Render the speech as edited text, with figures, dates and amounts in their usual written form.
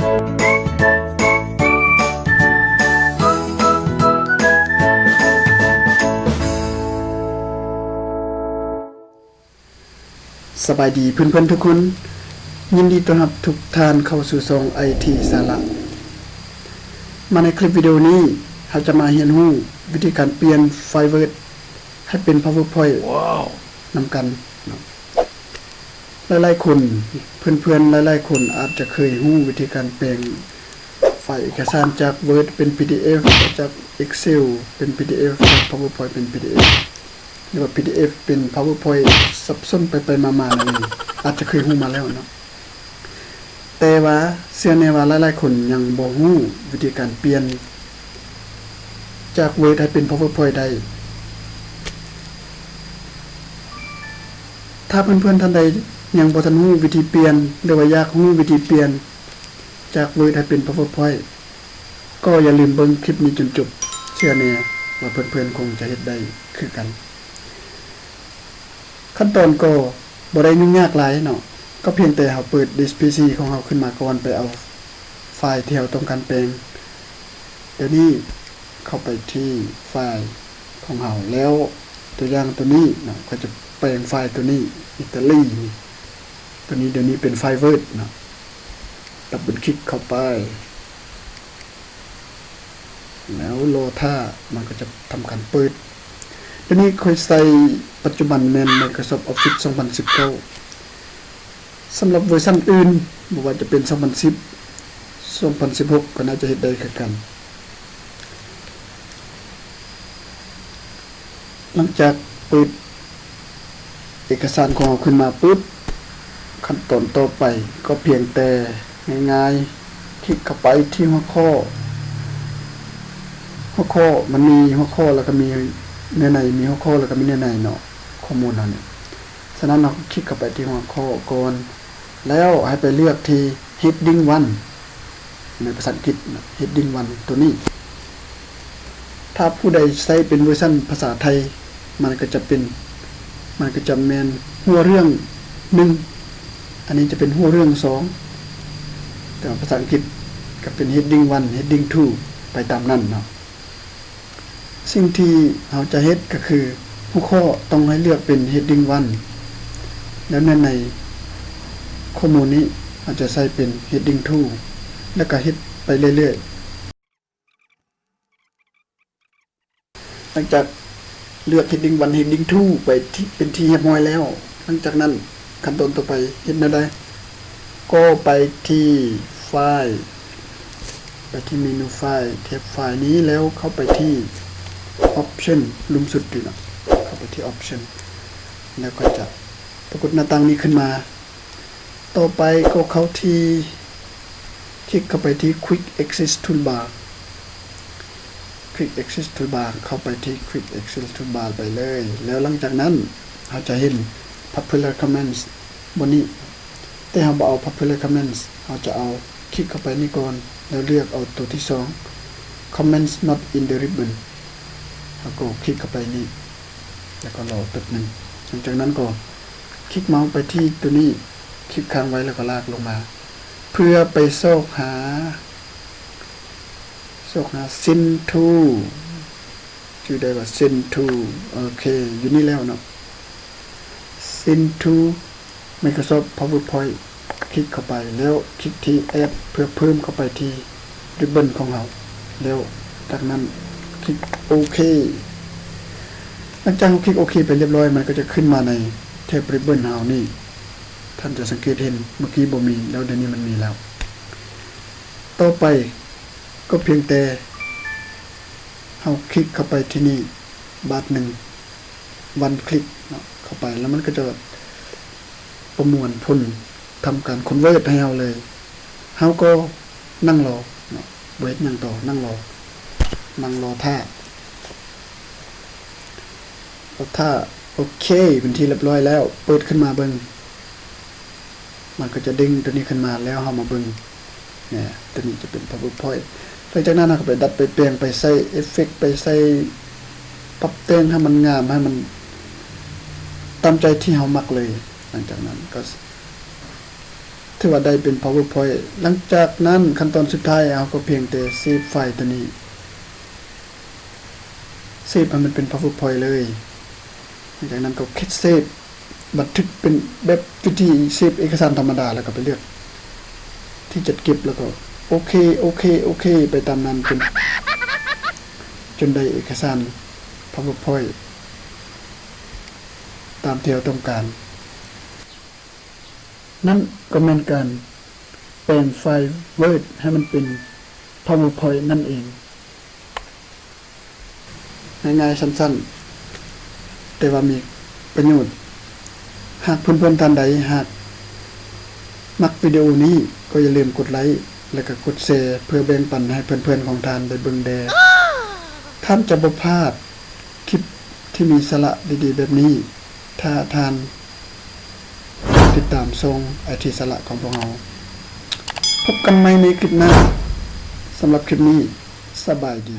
สบายดีเพื่อนๆทุกคนยินดีต้อนรับทุกท่านเข้าสู่ช่อง IT สาระมาในคลิปวิดีโอนี้เราจะมาเรียนรู้วิธีการเปลี่ยนไฟล์ Word ให้เป็น PowerPoint นำกันหลายๆคนเพื่อนๆหลายๆคนอาจจะเคยรู้วิธีการแปลงไฟล์เอกสารจาก Word เป็น PDF จาก Excel เป็น PDF จาก PowerPoint เป็น PDFหรือว่า PDF เป็น PowerPoint สับสนไปๆมาๆนั่นเองอาจจะเคยรู้มาแล้วเนาะแต่ว่าเชื่อแน่ว่าหลายๆคนยังบ่รู้วิธีการเปลี่ยนจาก Word ให้เป็น PowerPoint ได้ถ้าเพื่อนๆท่านใดยังบ่ทันรู้วิธีเปลี่ยนหรือว่าอยากรู้วิธีเปลี่ยนจาก Word ให้เป็น PowerPoint ก็อย่าลืมเบิ่งคลิปนี้จนจบเชื่อแน่ว่าเพื่อนๆคงจะเฮ็ดได้คือกันขั้นตอนก็บ่ได้ยุ่งยากหลายเนาะก็เพียงแต่เราเปิด Disk PC ของเราขึ้นมาก่อนไปเอาไฟล์ที่เราต้องการแปลงเดี๋ยวนี้เข้าไปที่ไฟล์ของเราแล้วตัวอย่างตัวนี้เนาะก็จะแปลงไฟล์ตัวนี้อิตาลีตัวนี้เดี๋ยวนี้เป็นไฟล์ Word เนาะดับเบิลคลิกเข้าไปแล้วรอท่ามันก็จะทำการเปิดตัวนี้ค่อยใส่ปัจจุบันแม่น Microsoft Office 2019สำหรับเวอร์ชันอื่นบ่ว่าจะเป็น2010 2016ก็น่าจะเฮ็ดได้คือกันหลังจากเปิดเอกสารของเราขึ้นมาปุ๊บขั้นตอนต่อไปก็เพียงแต่ง่ายๆคลิกเข้าไปที่หัวข้อมันมีหัวข้อแล้วก็มีเนื้อในมีหัวข้อแล้วก็มีเนื้อในเนาะข้อมูลนั่นเนี่ยฉะนั้นเราคลิกเข้าไปที่หัวข้อก่อนแล้วให้ไปเลือกที่ heading 1ในภาษาอังกฤษ heading 1ตัวนี้ถ้าผู้ใดใช้เป็นเวอร์ชันภาษาไทยมันก็จะแม่นหัวเรื่อง1อันนี้จะเป็นหัวเรื่อง2แต่ภาษาอังกฤษก็เป็น heading 1 heading 2ไปตามนั้นเนาะสิ่งที่เราจะเฮ็ดก็คือหัวข้อต้องให้เลือกเป็น heading 1แล้วในข้อมูลนี้อาจจะใส่เป็น heading 2แล้วก็เฮ็ดไปเรื่อยๆหลังจากเลือก heading 1 heading 2ไปที่เป็นที่เรียบร้อยแล้วหลังจากนั้นขั้นตอนต่อไปเฮ็ดแนวใดก็ไปที่ไฟล์ไปที่เมนูไฟล์แท็บไฟล์นี้แล้วเข้าไปที่ option ลุ่มสุดนี่เนาะเข้าไปที่ option แล้วก็จะปรากฏหน้าต่างนี้ขึ้นมาต่อไปก็เข้าที่คลิกเข้าไปที่ Quick Access Toolbar Quick Access Toolbar เข้าไปที่ Quick Access Toolbar ไปเลยแล้วหลังจากนั้นเราจะเห็น Popular Commands บนนี้แต่เราบ่เอา Popular Commands เราจะเอาคลิกเข้าไปนี่ก่อนแล้วเลือกเอาตัวที่2 Comments not in the ribbon แล้วก็คลิกเข้าไปนี่แล้วก็รอแป๊บนึงหลังจากนั้นก็คลิกเมาส์ไปที่ตัวนี้คลิกค้างไว้แล้วก็ลากลงมาเพื่อไปโซกหาSend to ชื่อได้ว่า Send to โอเคอยู่นี่แล้วเนาะ Send to Microsoft PowerPoint คลิกเข้าไปแล้วคลิกที่ Add เพื่อเพิ่มเข้าไปที่ Ribbon ของเราแล้วจากนั้นคลิกโอเคหลังจากคลิกโอเคไปเรียบร้อยมันก็จะขึ้นมาในแท็บ Ribbon เรานี่ท่านจะสังเกตเห็นเมื่อกี้บ่มีแล้วเดี๋ยวนี้มันมีแล้วต่อไปก็เพียงแต่เอาคลิกเข้าไปที่นี่บาท1วันคลิกเนาะเข้าไปแล้วมันก็จะประมวลผลทำการคอนเวิร์ตให้เราเลยเฮาก็นั่งรอเนาะเวทยังต่อนั่งรอท่าโอเคเป็นที่เรียบร้อยแล้วเปิดขึ้นมาเบิ่งมันก็จะดึงตัวนี้ขึ้นมาแล้วเฮามาเบิ่งเนี่ยตัวนี้จะเป็น PowerPoint หลังจากนั้นเราก็ไปดัดไปเปลี่ยนไปใส่เอฟเฟกต์ไปใส่ปรับแต่งให้มันงามให้มันตามใจที่เฮามักเลยหลังจากนั้นก็ ถือว่าได้เป็น PowerPoint หลังจากนั้นขั้นตอนสุดท้ายเราก็เพียงแต่เซฟไฟล์ตัวนี้เซฟให้มันเป็น PowerPoint เลยจากนั้นก็คลิกเซฟบันทึกเป็นแบบวิธีเซฟเอกสารธรรมดาแล้วก็ไปเลือกที่จัดเก็บแล้วก็โอเคไปตามนั้นจนได้เอกสาร PowerPoint ตามที่เราต้องการนั่นก็เป็นการแปลงไฟล์ Word ให้มันเป็น PowerPoint นั่นเองง่ายๆสั้นๆแต่ว่ามีประโยชน์หากเพื่อนๆท่านใดหากมักวิดีโอนี้ก็อย่าลืมกดไลค์และก็กดแชร์เพื่อแบ่งปันให้เพื่อนๆของท่านได้เบิ่งแดท่านจะบ่พลาดคลิปที่มีสาระดีๆแบบนี้ถ้าท่านติดตามช่องไอทีสาระของพวกเราพบกันใหม่ในคลิปหน้าสำหรับคลิปนี้สบายดี